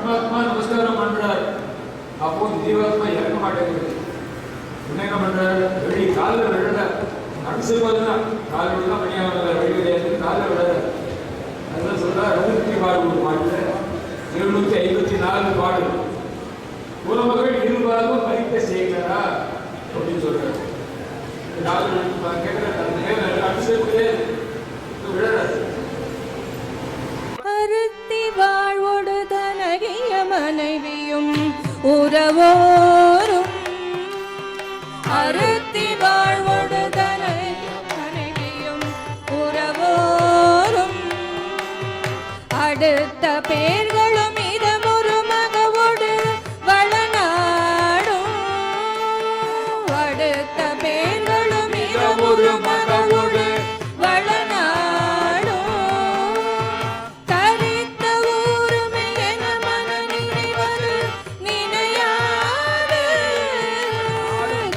பரமாத்மா நமஸ்காரம் பண்றார். அப்போ ஜீவாத்மா இறக்க மாட்டேங்குது. என்ன பண்றாரு? வெளி காலில் விழல. அடிச்சு போதுதான் கால் விழுதான் பணியாளர் வழி கிடையாது, காலில் விழல. அதெல்லாம் சொல்றா 200 பாடு ஒரு பாட்டுல 754 பாடு. குலமகள் இருபாலும் பறித்த செய்கிறா அப்படின்னு சொல்றாரு. அருத்தி வாழ்வோடு தனகிய மனைவியும் உறவோரும், அருத்தி வாழ்வோடு தனகிய மனைவியும் உறவோரும், அடுத்த பேர்களும் இதமொரு மகவோடு வளநாடும், அடுத்த பேர்களும் இதமொரு மகவோடு வளநாடும், தரித்த ஊருமை என மன நினைவது நினையாது,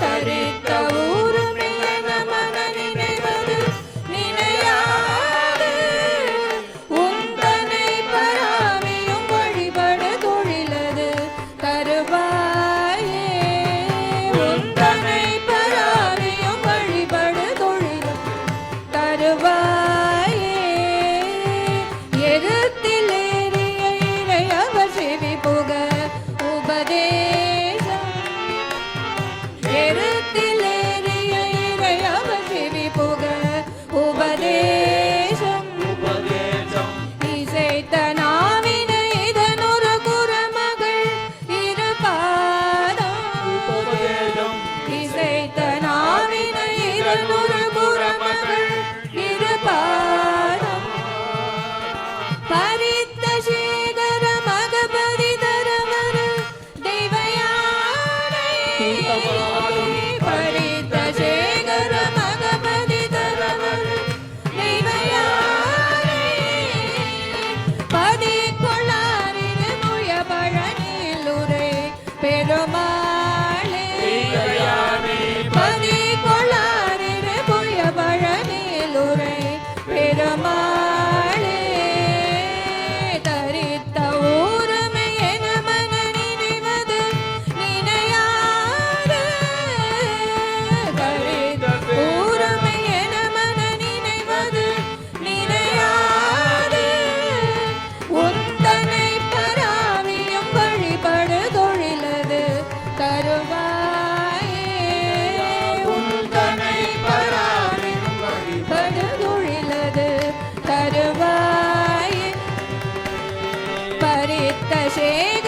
தரித்த ஊருமை என மன நினைவது நினையாது, உந்தனை பராமியும் வழிபடு தொழிலது தருவாயே, உந்தனை பராமியும் வழிபடு தொழில் தருவாயே, எருத்தில் ஏறிய இறையவர் செவி புக உபதேசம், எருத்தில் ஏறிய இறையவர் செவி புக உபதேசம், இசைத்த நாவின இதனொரு குறமகள் இருபாதம், இசைத்த நாவின இதனொரு குறமகள் இருபாதம், பரித்த சேகர மகபதி தரவர் தெய்வயானை, பரித்த சேகர மகபதி தரவர் தெய்வயானை, பதி கொள்ளாரிரு முய பழனியில் உரை பெருமாளே, பதி கொள்ளாரிரு முய பழனியில் உரை பெருமாளே, தரித்த ஊருமை என மன நினைவது நினையாது, தரித்த ஊருமை என மன நினைவது நினையாது, உந்தனை பராவியும் வழிபடு தொழிலது தருவாயே, உந்தனை பராவியும் வழிபடு தொழிலது தருவாயே, பரித்த சேக